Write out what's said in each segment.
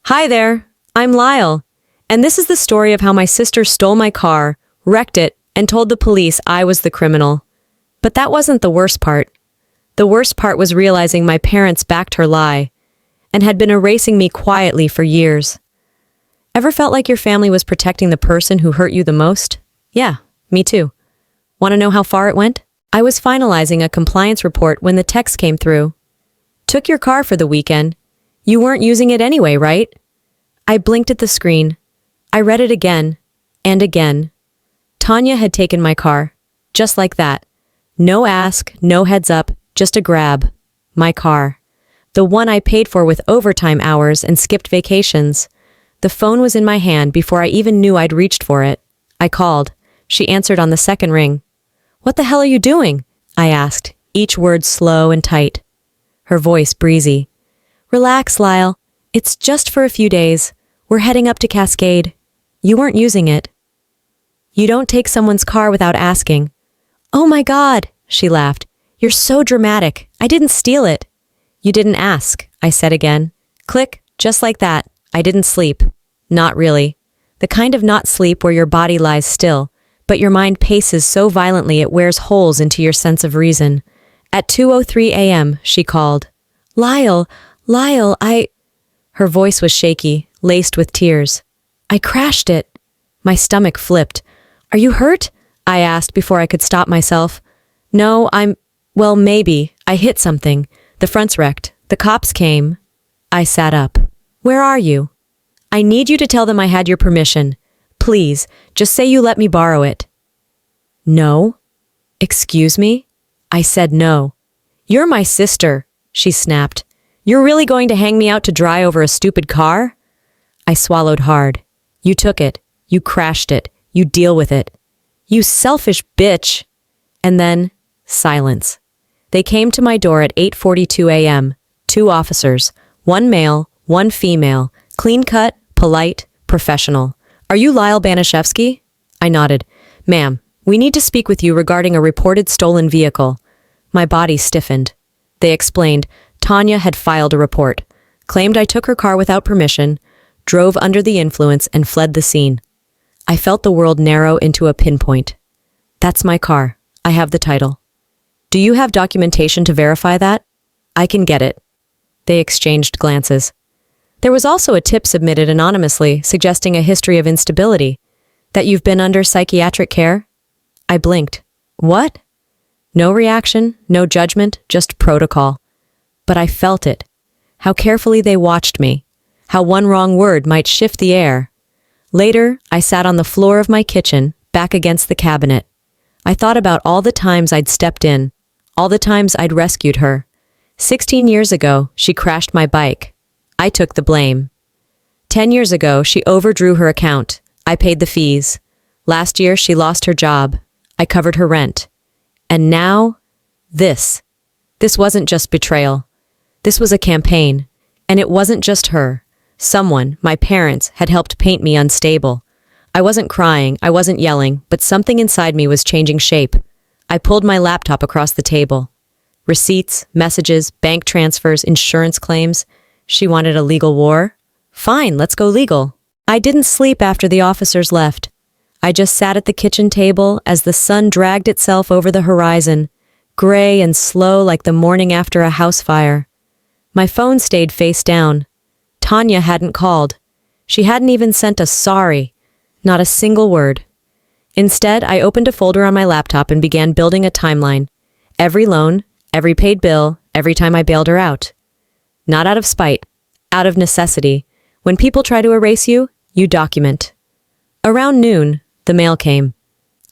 Hi there, I'm Lyle, and this is the story of how my sister stole my car, wrecked it, and told the police I was the criminal. But that wasn't the worst part. The worst part was realizing my parents backed her lie and had been erasing me quietly for years. Ever felt like your family was protecting the person who hurt you the most? Yeah, me too. Want to know how far it went? I was finalizing a compliance report when the text came through. Took your car for the weekend. You weren't using it anyway, right? I blinked at the screen. I read it again and again. Tanya had taken my car, just like that. No ask, no heads up, just a grab. My car. The one I paid for with overtime hours and skipped vacations. The phone was in my hand before I even knew I'd reached for it. I called. She answered on the second ring. "What the hell are you doing?" I asked, each word slow and tight. Her voice breezy. "Relax, Lyle. It's just for a few days. We're heading up to Cascade. You weren't using it." "You don't take someone's car without asking." "Oh my God," she laughed. "You're so dramatic. I didn't steal it." "You didn't ask," I said again. Click, just like that. I didn't sleep. Not really. The kind of not sleep where your body lies still, but your mind paces so violently it wears holes into your sense of reason. At 2:03 a.m., she called. Lyle, Her voice was shaky, laced with tears. "I crashed it." My stomach flipped. "Are you hurt?" I asked before I could stop myself. "No, well, maybe. I hit something. The front's wrecked. The cops came." I sat up. "Where are you?" "I need you to tell them I had your permission. Please, just say you let me borrow it." "No." "Excuse me?" I said no. "You're my sister," she snapped. "You're really going to hang me out to dry over a stupid car?" I swallowed hard. "You took it. You crashed it. You deal with it." "You selfish bitch." And then, silence. They came to my door at 8:42 a.m. 2 officers, one male, one female, clean-cut, polite, professional. "Are you Lyle Banashevsky?" I nodded. "Ma'am, we need to speak with you regarding a reported stolen vehicle." My body stiffened. They explained Tanya had filed a report, claimed I took her car without permission, drove under the influence, and fled the scene. I felt the world narrow into a pinpoint. "That's my car. I have the title." "Do you have documentation to verify that?" "I can get it." They exchanged glances. There was also a tip submitted anonymously suggesting a history of instability. "That you've been under psychiatric care?" I blinked. "What?" No reaction, no judgment, just protocol. But I felt it. How carefully they watched me. How one wrong word might shift the air. Later, I sat on the floor of my kitchen, back against the cabinet. I thought about all the times I'd stepped in, all the times I'd rescued her. 16 years ago, she crashed my bike. I took the blame. 10 years ago, she overdrew her account. I paid the fees. Last year, she lost her job. I covered her rent. And now, this. This wasn't just betrayal. This was a campaign. And it wasn't just her. Someone, my parents, had helped paint me unstable. I wasn't crying, I wasn't yelling, but something inside me was changing shape. I pulled my laptop across the table. Receipts, messages, bank transfers, insurance claims. She wanted a legal war? Fine, let's go legal. I didn't sleep after the officers left. I just sat at the kitchen table as the sun dragged itself over the horizon, gray and slow like the morning after a house fire. My phone stayed face down. Tanya hadn't called. She hadn't even sent a sorry. Not a single word. Instead, I opened a folder on my laptop and began building a timeline. Every loan, every paid bill, every time I bailed her out. Not out of spite, out of necessity. When people try to erase you, you document. Around noon, the mail came.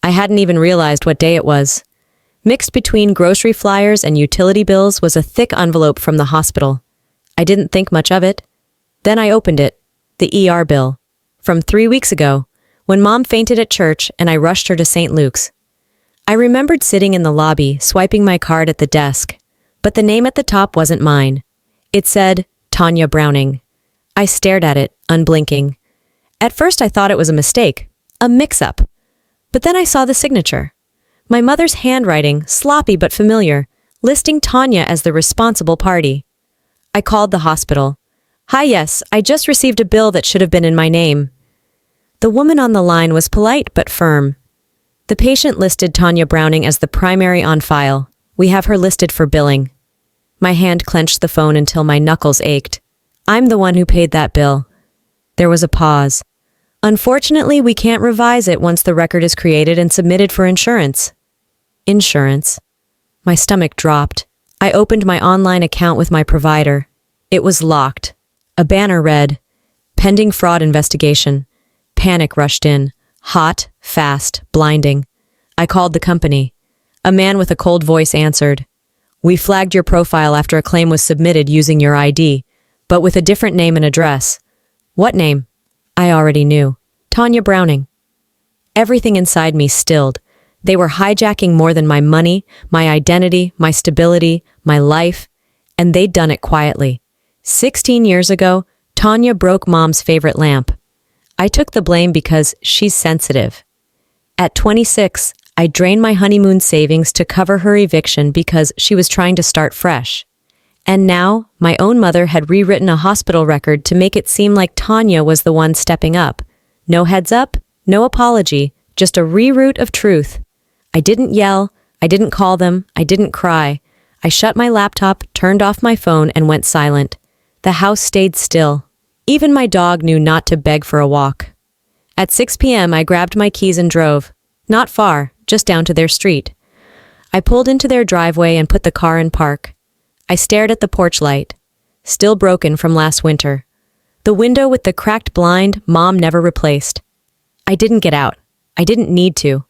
I hadn't even realized what day it was. Mixed between grocery flyers and utility bills was a thick envelope from the hospital. I didn't think much of it. Then I opened it. The ER bill. From 3 weeks ago, when Mom fainted at church and I rushed her to St. Luke's. I remembered sitting in the lobby, swiping my card at the desk. But the name at the top wasn't mine. It said, Tanya Browning. I stared at it, unblinking. At first I thought it was a mistake, a mix-up. But then I saw the signature. My mother's handwriting, sloppy but familiar, listing Tanya as the responsible party. I called the hospital. Hi, yes, I just received a bill that should have been in my name. The woman on the line was polite but firm. The patient listed Tanya Browning as the primary on file. We have her listed for billing. My hand clenched the phone until my knuckles ached. I'm the one who paid that bill. There was a pause. Unfortunately, we can't revise it once the record is created and submitted for insurance. Insurance. My stomach dropped. I opened my online account with my provider. It was locked. A banner read, "Pending fraud investigation." Panic rushed in. Hot, fast, blinding. I called the company. A man with a cold voice answered. "We flagged your profile after a claim was submitted using your ID, but with a different name and address." What name? I already knew. Tanya Browning. Everything inside me stilled. They were hijacking more than my money, my identity, my stability, my life, and they'd done it quietly. 16 years ago, Tanya broke Mom's favorite lamp. I took the blame because she's sensitive. At 26, I drained my honeymoon savings to cover her eviction because she was trying to start fresh. And now, my own mother had rewritten a hospital record to make it seem like Tanya was the one stepping up. No heads up, no apology, just a rewrote of truth. I didn't yell, I didn't call them, I didn't cry. I shut my laptop, turned off my phone, and went silent. The house stayed still. Even my dog knew not to beg for a walk. At 6 p.m., I grabbed my keys and drove. Not far, just down to their street. I pulled into their driveway and put the car in park. I stared at the porch light, still broken from last winter. The window with the cracked blind Mom never replaced. I didn't get out. I didn't need to.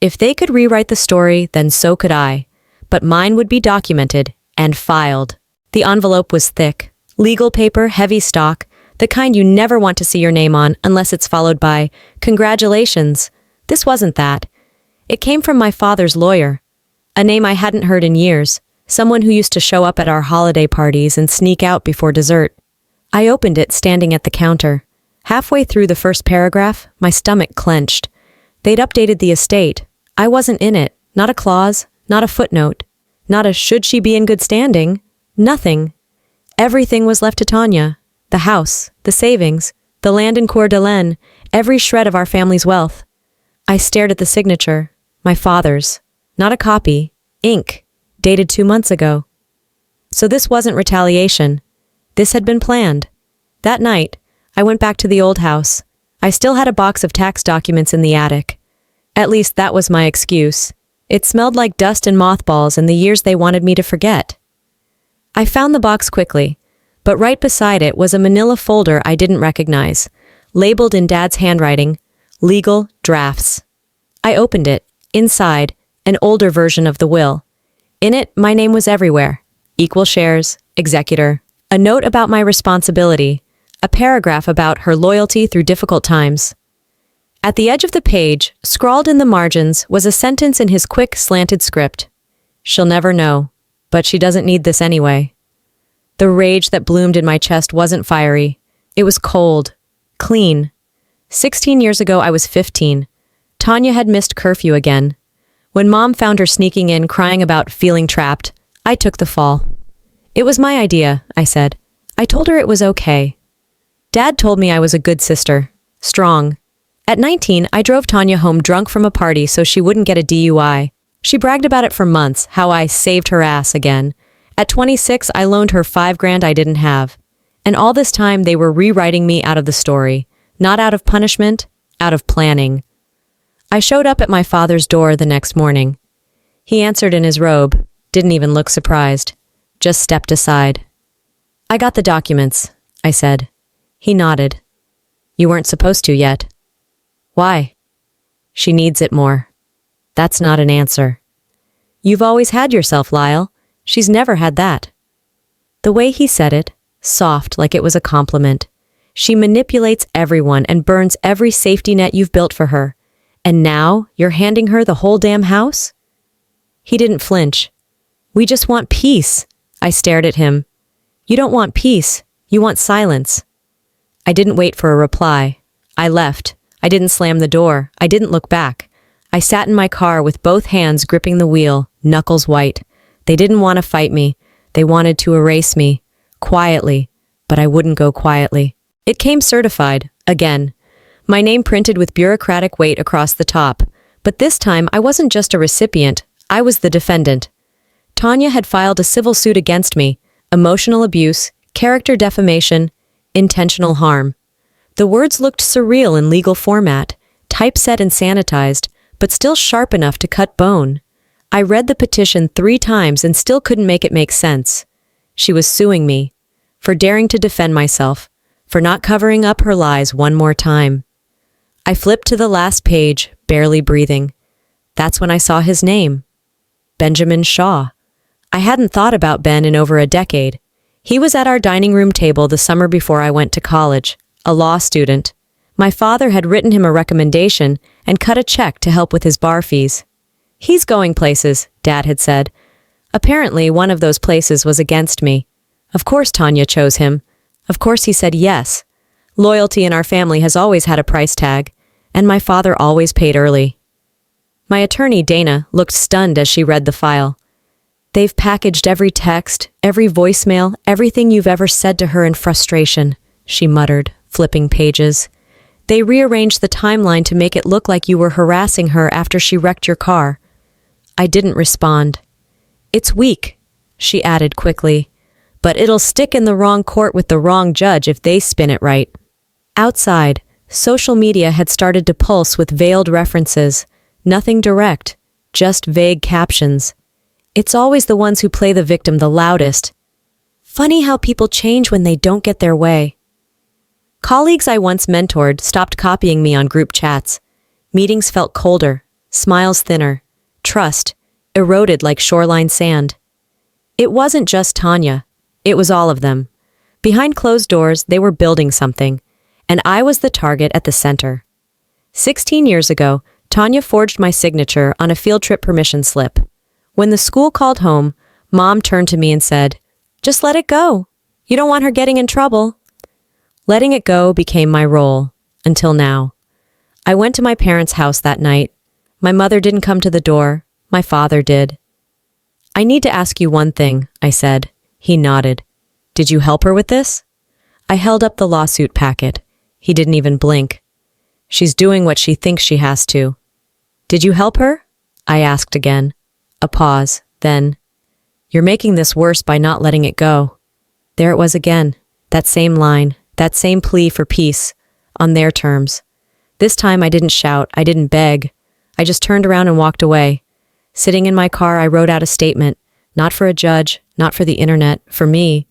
If they could rewrite the story, then so could I. But mine would be documented and filed. The envelope was thick. Legal paper, heavy stock, the kind you never want to see your name on unless it's followed by, "Congratulations." This wasn't that. It came from my father's lawyer. A name I hadn't heard in years. Someone who used to show up at our holiday parties and sneak out before dessert. I opened it standing at the counter. Halfway through the first paragraph, my stomach clenched. They'd updated the estate. I wasn't in it. Not a clause, not a footnote, not a "should she be in good standing?" Nothing. Everything was left to Tanya. The house, the savings, the land in Coeur d'Alene, every shred of our family's wealth. I stared at the signature, my father's. Not a copy, ink, dated 2 months ago. So this wasn't retaliation. This had been planned. That night, I went back to the old house. I still had a box of tax documents in the attic. At least that was my excuse. It smelled like dust and mothballs and the years they wanted me to forget. I found the box quickly, but right beside it was a manila folder I didn't recognize, labeled in Dad's handwriting, "Legal Drafts." I opened it. Inside, an older version of the will. In it, my name was everywhere. Equal shares, executor, a note about my responsibility, a paragraph about her loyalty through difficult times. At the edge of the page, scrawled in the margins, was a sentence in his quick, slanted script. "She'll never know, but she doesn't need this anyway." The rage that bloomed in my chest wasn't fiery. It was cold, clean. 16 years ago, I was 15. Tanya had missed curfew again. When Mom found her sneaking in, crying about feeling trapped, I took the fall. "It was my idea," I said. I told her it was okay. Dad told me I was a good sister, strong. At 19, I drove Tanya home drunk from a party so she wouldn't get a DUI. She bragged about it for months, how I saved her ass again. At 26, I loaned her $5,000 I didn't have. And all this time, they were rewriting me out of the story. Not out of punishment, out of planning. I showed up at my father's door the next morning. He answered in his robe, didn't even look surprised, just stepped aside. "I got the documents," I said. He nodded. "You weren't supposed to yet." "Why?" "She needs it more." "That's not an answer." "You've always had yourself, Lyle. She's never had that." The way he said it, soft like it was a compliment. She manipulates everyone and burns every safety net you've built for her. And now you're handing her the whole damn house? He didn't flinch. "We just want peace." I stared at him. "You don't want peace. You want silence." I didn't wait for a reply. I left. I didn't slam the door. I didn't look back. I sat in my car with both hands gripping the wheel, knuckles white. They didn't want to fight me. They wanted to erase me. Quietly. but I wouldn't go quietly. It came certified, again. My name printed with bureaucratic weight across the top. But this time, I wasn't just a recipient, I was the defendant. Tanya had filed a civil suit against me, emotional abuse, character defamation, intentional harm. The words looked surreal in legal format, typeset and sanitized, but still sharp enough to cut bone. I read the petition 3 times and still couldn't make it make sense. She was suing me for daring to defend myself, for not covering up her lies one more time. I flipped to the last page, barely breathing. That's when I saw his name. Benjamin Shaw. I hadn't thought about Ben in over a decade. He was at our dining room table the summer before I went to college, a law student. My father had written him a recommendation and cut a check to help with his bar fees. He's going places, Dad had said. Apparently, one of those places was against me. Of course Tanya chose him. Of course he said yes. Loyalty in our family has always had a price tag, and my father always paid early. My attorney, Dana, looked stunned as she read the file. They've packaged every text, every voicemail, everything you've ever said to her in frustration, she muttered, flipping pages. They rearranged the timeline to make it look like you were harassing her after she wrecked your car. I didn't respond. It's weak, she added quickly, but it'll stick in the wrong court with the wrong judge if they spin it right. Outside, social media had started to pulse with veiled references, nothing direct, just vague captions. It's always the ones who play the victim the loudest. Funny how people change when they don't get their way. Colleagues I once mentored stopped copying me on group chats. Meetings felt colder, smiles thinner, trust eroded like shoreline sand. It wasn't just Tanya. It was all of them. Behind closed doors, they were building something, and I was the target at the center. 16 years ago, Tanya forged my signature on a field trip permission slip. When the school called home, Mom turned to me and said, "Just let it go. You don't want her getting in trouble." Letting it go became my role, until now. I went to my parents' house that night. My mother didn't come to the door. My father did. "I need to ask you one thing," I said. He nodded. "Did you help her with this?" I held up the lawsuit packet. He didn't even blink. "She's doing what she thinks she has to." "Did you help her?" I asked again. A pause, then, "You're making this worse by not letting it go." There it was again, that same line, that same plea for peace, on their terms. This time I didn't shout, I didn't beg. I just turned around and walked away. Sitting in my car, I wrote out a statement, not for a judge, not for the internet, for me.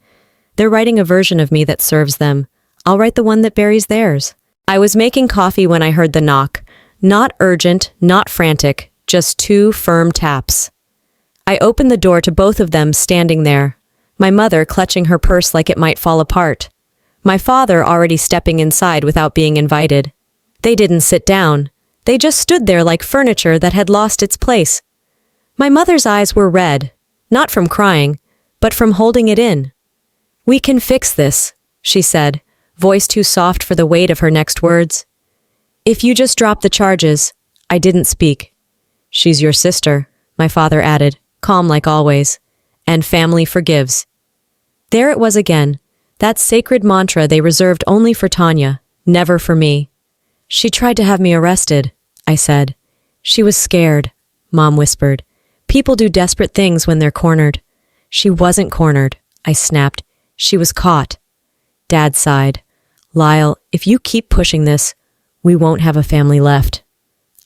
They're writing a version of me that serves them. I'll write the one that buries theirs. I was making coffee when I heard the knock. Not urgent, not frantic, just 2 firm taps. I opened the door to both of them standing there, my mother clutching her purse like it might fall apart. My father already stepping inside without being invited. They didn't sit down. They just stood there like furniture that had lost its place. My mother's eyes were red, not from crying, but from holding it in. "We can fix this," she said, voice too soft for the weight of her next words. "If you just drop the charges." I didn't speak. "She's your sister," my father added, calm like always, "and family forgives." There it was again, that sacred mantra they reserved only for Tanya, never for me. "She tried to have me arrested," I said. "She was scared," Mom whispered. "People do desperate things when they're cornered." "She wasn't cornered," I snapped. "She was caught." Dad sighed. "Lyle, if you keep pushing this, we won't have a family left."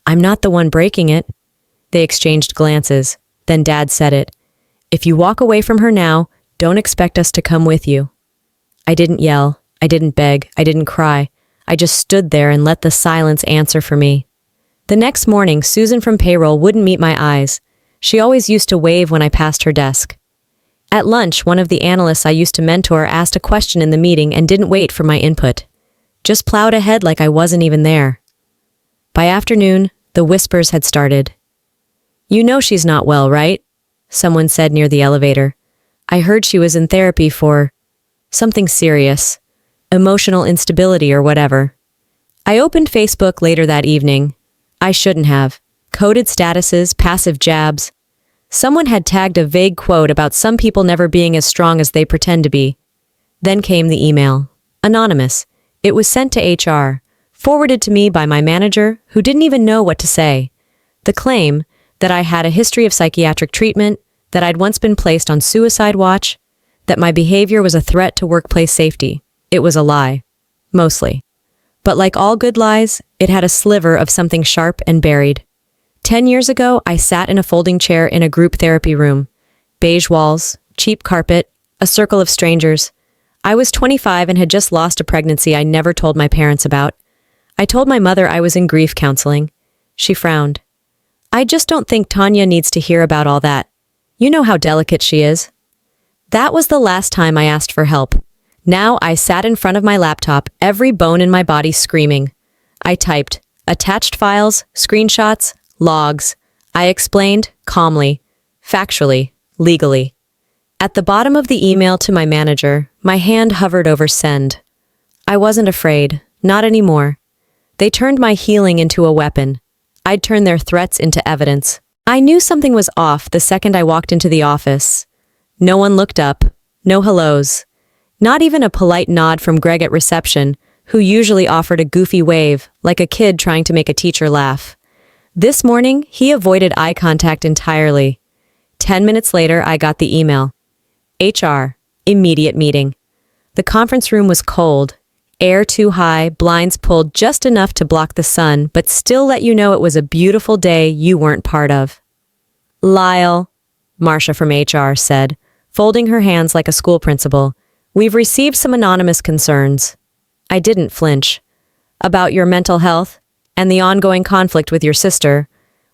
"I'm not the one breaking it." They exchanged glances. Then Dad said it. "If you walk away from her now, don't expect us to come with you." I didn't yell. I didn't beg. I didn't cry. I just stood there and let the silence answer for me. The next morning, Susan from payroll wouldn't meet my eyes. She always used to wave when I passed her desk. At lunch, one of the analysts I used to mentor asked a question in the meeting and didn't wait for my input. Just plowed ahead like I wasn't even there. By afternoon, the whispers had started. "You know she's not well, right?" someone said near the elevator. "I heard she was in therapy for something serious, emotional instability or whatever." I opened Facebook later that evening. I shouldn't have. Coded statuses, passive jabs. Someone had tagged a vague quote about some people never being as strong as they pretend to be. Then came the email. Anonymous. It was sent to HR, forwarded to me by my manager, who didn't even know what to say. The claim that I had a history of psychiatric treatment, that I'd once been placed on suicide watch, that my behavior was a threat to workplace safety. It was a lie. Mostly. But like all good lies, it had a sliver of something sharp and buried. 10 years ago, I sat in a folding chair in a group therapy room. Beige walls, cheap carpet, a circle of strangers. I was 25 and had just lost a pregnancy I never told my parents about. I told my mother I was in grief counseling. She frowned. I just don't think Tanya needs to hear about all that. You know how delicate she is. That was the last time I asked for help. Now I sat in front of my laptop, every bone in my body screaming. I typed, attached files, screenshots, logs. I explained, calmly, factually, legally. At the bottom of the email to my manager, my hand hovered over send. I wasn't afraid, not anymore. They turned my healing into a weapon. I'd turn their threats into evidence. I knew something was off the second I walked into the office. No one looked up, no hellos. Not even a polite nod from Greg at reception, who usually offered a goofy wave, like a kid trying to make a teacher laugh. This morning, he avoided eye contact entirely. 10 minutes later, I got the email. HR. Immediate meeting. The conference room was cold. Air too high, blinds pulled just enough to block the sun, but still let you know it was a beautiful day you weren't part of. Lyle, Marcia from HR said, folding her hands like a school principal. We've received some anonymous concerns. I didn't flinch. About your mental health and the ongoing conflict with your sister.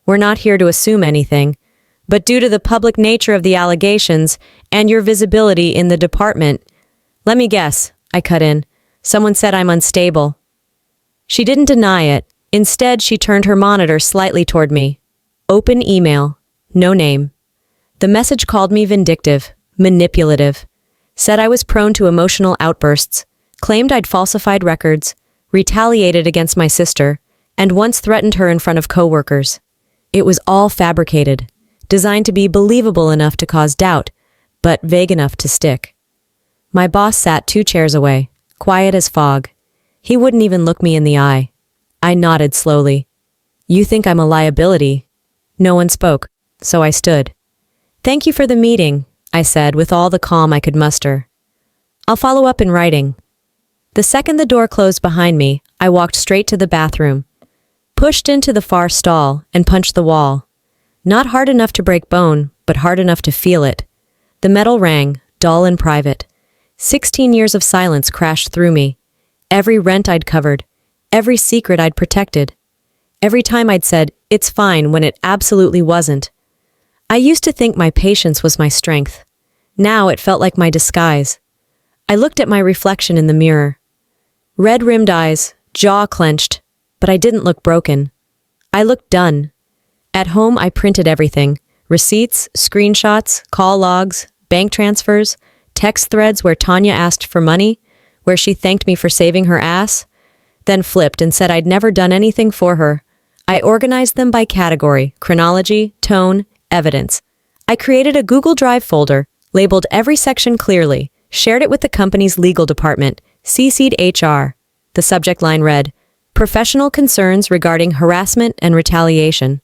We're not here to assume anything, but due to the public nature of the allegations and your visibility in the department, let me guess, I cut in. Someone said I'm unstable. She didn't deny it. Instead, she turned her monitor slightly toward me. Open email. No name. The message called me vindictive, manipulative. Said I was prone to emotional outbursts, claimed I'd falsified records, retaliated against my sister, and once threatened her in front of coworkers. It was all fabricated, designed to be believable enough to cause doubt, but vague enough to stick. My boss sat 2 chairs away, quiet as fog. He wouldn't even look me in the eye. I nodded slowly. You think I'm a liability? No one spoke, so I stood. Thank you for the meeting, I said with all the calm I could muster. I'll follow up in writing. The second the door closed behind me, I walked straight to the bathroom, pushed into the far stall, and punched the wall. Not hard enough to break bone, but hard enough to feel it. The metal rang, dull and private. 16 years of silence crashed through me. Every rent I'd covered, every secret I'd protected. Every time I'd said, it's fine, when it absolutely wasn't. I used to think my patience was my strength. Now it felt like my disguise. I looked at my reflection in the mirror. Red-rimmed eyes, jaw clenched, but I didn't look broken. I looked done. At home, I printed everything. Receipts, screenshots, call logs, bank transfers, text threads where Tanya asked for money, where she thanked me for saving her ass, then flipped and said I'd never done anything for her. I organized them by category, chronology, tone, evidence. I created a Google Drive folder, labeled every section clearly, shared it with the company's legal department, CC'd HR. The subject line read, Professional concerns regarding harassment and retaliation.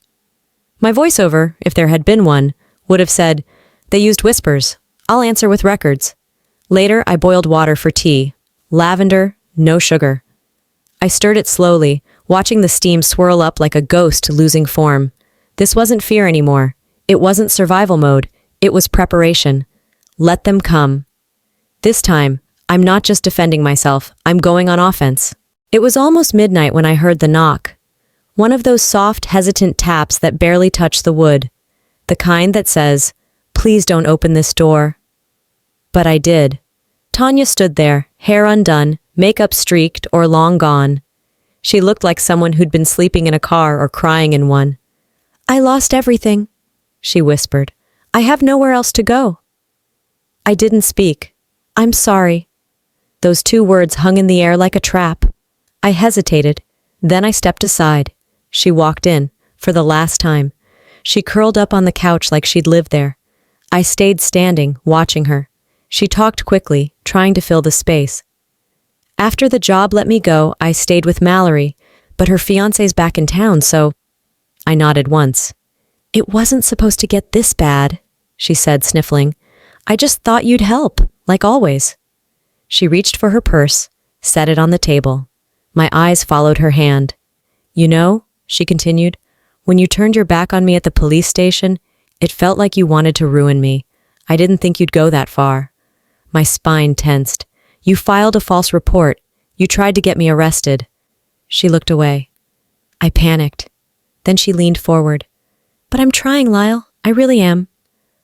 My voiceover, if there had been one, would have said, they used whispers. I'll answer with records. Later, I boiled water for tea. Lavender, no sugar. I stirred it slowly, watching the steam swirl up like a ghost losing form. This wasn't fear anymore. It wasn't survival mode. It was preparation. Let them come. This time, I'm not just defending myself. I'm going on offense. It was almost midnight when I heard the knock. One of those soft, hesitant taps that barely touch the wood. The kind that says, please don't open this door. But I did. Tanya stood there, hair undone, makeup streaked or long gone. She looked like someone who'd been sleeping in a car or crying in one. I lost everything, she whispered. I have nowhere else to go. I didn't speak. I'm sorry. Those 2 words hung in the air like a trap. I hesitated. Then I stepped aside. She walked in, for the last time. She curled up on the couch like she'd lived there. I stayed standing, watching her. She talked quickly, trying to fill the space. After the job let me go, I stayed with Mallory, but her fiancé's back in town, so I nodded once. It wasn't supposed to get this bad, she said, sniffling. I just thought you'd help, like always. She reached for her purse, set it on the table. My eyes followed her hand. You know, she continued, when you turned your back on me at the police station, it felt like you wanted to ruin me. I didn't think you'd go that far. My spine tensed. You filed a false report. You tried to get me arrested. She looked away. I panicked. Then she leaned forward. But I'm trying, Lyle. I really am.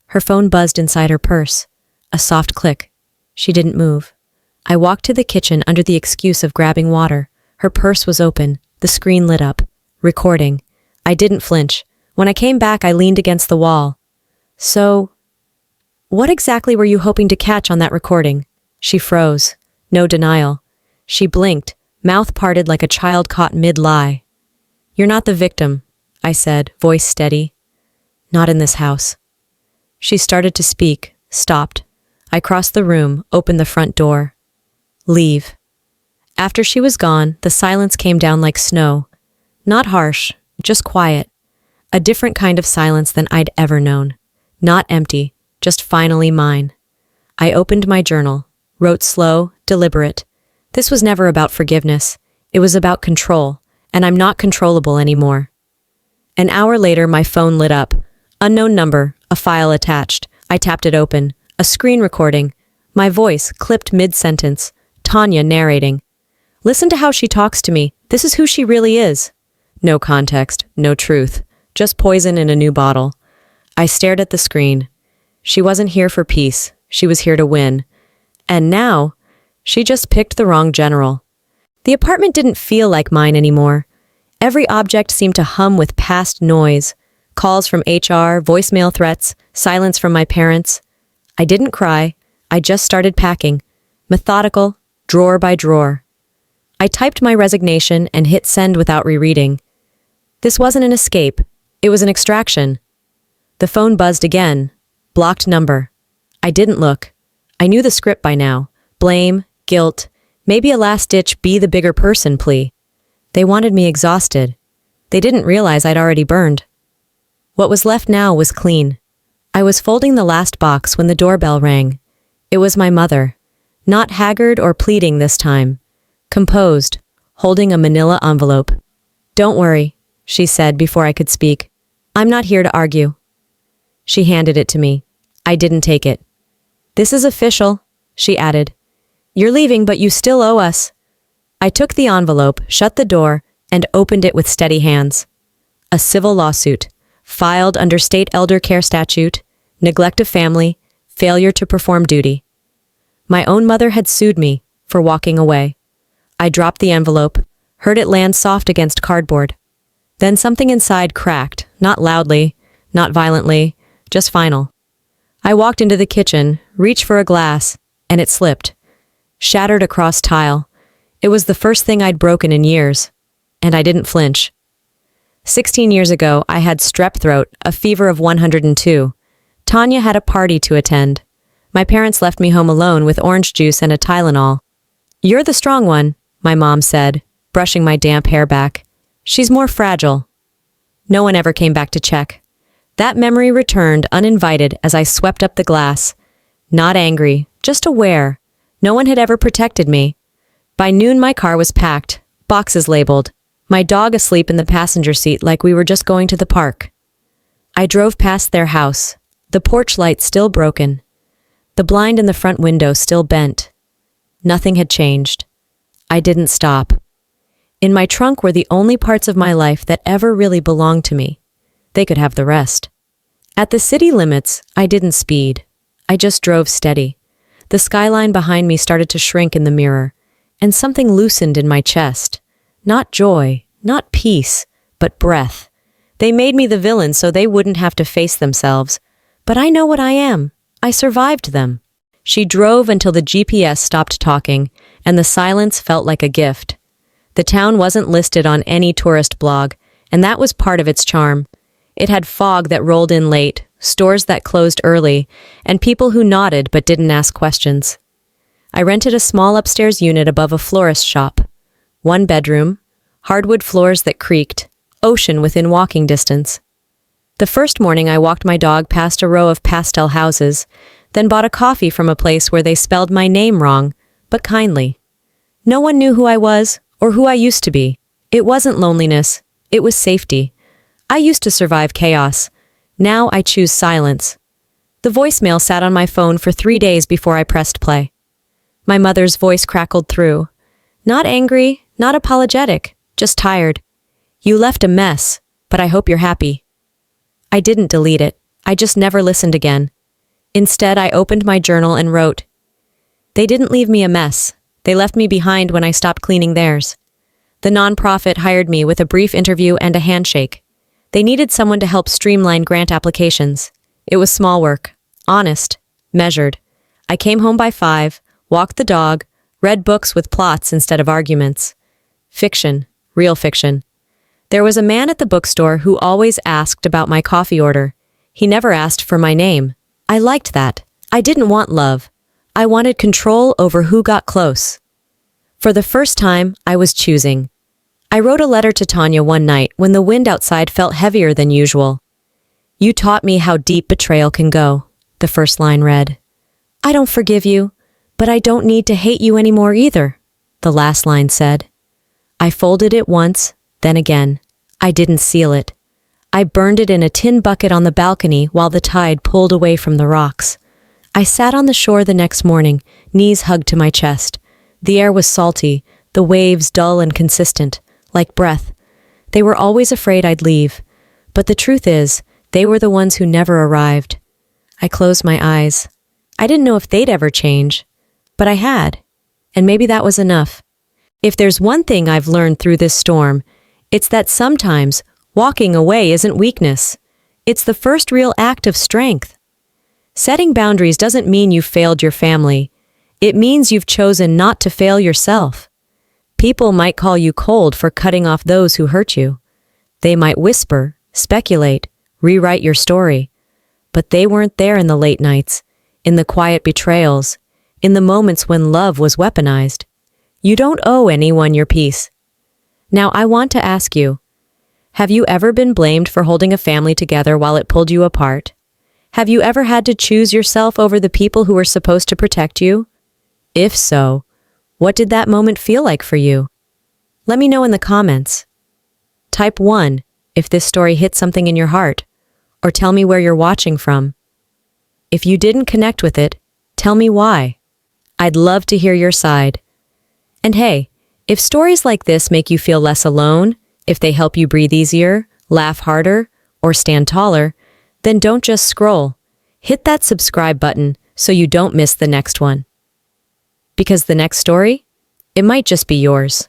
Her phone buzzed inside her purse. A soft click. She didn't move. I walked to the kitchen under the excuse of grabbing water. Her purse was open. The screen lit up. Recording. I didn't flinch. When I came back, I leaned against the wall. So, what exactly were you hoping to catch on that recording? She froze. No denial. She blinked, mouth parted like a child caught mid-lie. You're not the victim, I said, voice steady. Not in this house. She started to speak, stopped. I crossed the room, opened the front door. Leave. After she was gone, the silence came down like snow. Not harsh, just quiet. A different kind of silence than I'd ever known. Not empty, just finally mine. I opened my journal, wrote slow, deliberate. This was never about forgiveness. It was about control, and I'm not controllable anymore. An hour later, my phone lit up. Unknown number, a file attached. I tapped it open. A screen recording. My voice clipped mid-sentence. Tanya narrating. Listen to how she talks to me. This is who she really is. No context, no truth. Just poison in a new bottle. I stared at the screen. She wasn't here for peace. She was here to win. And now, she just picked the wrong general. The apartment didn't feel like mine anymore. Every object seemed to hum with past noise. Calls from HR, voicemail threats, silence from my parents. I didn't cry. I just started packing. Methodical, drawer by drawer. I typed my resignation and hit send without rereading. This wasn't an escape. It was an extraction. The phone buzzed again. Blocked number. I didn't look. I knew the script by now. Blame, guilt, maybe a last-ditch be the bigger person plea. They wanted me exhausted. They didn't realize I'd already burned. What was left now was clean. I was folding the last box when the doorbell rang. It was my mother. Not haggard or pleading this time. Composed, holding a manila envelope. Don't worry, she said before I could speak. I'm not here to argue. She handed it to me. I didn't take it. This is official, she added. You're leaving, but you still owe us. I took the envelope, shut the door, and opened it with steady hands. A civil lawsuit, filed under state elder care statute, neglect of family, failure to perform duty. My own mother had sued me for walking away. I dropped the envelope, heard it land soft against cardboard. Then something inside cracked, not loudly, not violently, just final. I walked into the kitchen, reached for a glass, and it slipped. Shattered across tile. It was the first thing I'd broken in years, and I didn't flinch. 16 years ago, I had strep throat, a fever of 102. Tanya had a party to attend. My parents left me home alone with orange juice and a Tylenol. You're the strong one, my mom said, brushing my damp hair back. She's more fragile. No one ever came back to check. That memory returned uninvited as I swept up the glass. Not angry, just aware. No one had ever protected me. By noon, my car was packed, boxes labeled, my dog asleep in the passenger seat like we were just going to the park. I drove past their house, the porch light still broken, the blind in the front window still bent. Nothing had changed. I didn't stop. In my trunk were the only parts of my life that ever really belonged to me. They could have the rest. At the city limits, I didn't speed. I just drove steady. The skyline behind me started to shrink in the mirror, and something loosened in my chest. Not joy, not peace, but breath. They made me the villain so they wouldn't have to face themselves. But I know what I am. I survived them. She drove until the GPS stopped talking, and the silence felt like a gift. The town wasn't listed on any tourist blog, and that was part of its charm. It had fog that rolled in late, stores that closed early, and people who nodded but didn't ask questions. I rented a small upstairs unit above a florist shop. 1 bedroom, hardwood floors that creaked, ocean within walking distance. The first morning I walked my dog past a row of pastel houses, then bought a coffee from a place where they spelled my name wrong, but kindly. No one knew who I was or who I used to be. It wasn't loneliness, it was safety. I used to survive chaos. Now I choose silence. The voicemail sat on my phone for 3 days before I pressed play. My mother's voice crackled through. Not angry, not apologetic, just tired. You left a mess, but I hope you're happy. I didn't delete it. I just never listened again. Instead, I opened my journal and wrote. They didn't leave me a mess. They left me behind when I stopped cleaning theirs. The nonprofit hired me with a brief interview and a handshake. They needed someone to help streamline grant applications. It was small work, honest, measured. I came home by 5, walked the dog, read books with plots instead of arguments. Fiction, real fiction. There was a man at the bookstore who always asked about my coffee order. He never asked for my name. I liked that. I didn't want love. I wanted control over who got close. For the first time, I was choosing. I wrote a letter to Tanya one night when the wind outside felt heavier than usual. You taught me how deep betrayal can go, the first line read. I don't forgive you, but I don't need to hate you anymore either, the last line said. I folded it once, then again. I didn't seal it. I burned it in a tin bucket on the balcony while the tide pulled away from the rocks. I sat on the shore the next morning, knees hugged to my chest. The air was salty, the waves dull and consistent, like breath. They were always afraid I'd leave. But the truth is, they were the ones who never arrived. I closed my eyes. I didn't know if they'd ever change, but I had. And maybe that was enough. If there's one thing I've learned through this storm, it's that sometimes walking away isn't weakness. It's the first real act of strength. Setting boundaries doesn't mean you've failed your family. It means you've chosen not to fail yourself. People might call you cold for cutting off those who hurt you. They might whisper, speculate, rewrite your story. But they weren't there in the late nights, in the quiet betrayals, in the moments when love was weaponized. You don't owe anyone your peace. Now I want to ask you, have you ever been blamed for holding a family together while it pulled you apart? Have you ever had to choose yourself over the people who were supposed to protect you? If so, what did that moment feel like for you? Let me know in the comments. Type 1 if this story hit something in your heart, or tell me where you're watching from. If you didn't connect with it, tell me why. I'd love to hear your side. And hey, if stories like this make you feel less alone, if they help you breathe easier, laugh harder, or stand taller, then don't just scroll. Hit that subscribe button so you don't miss the next one. Because the next story, it might just be yours.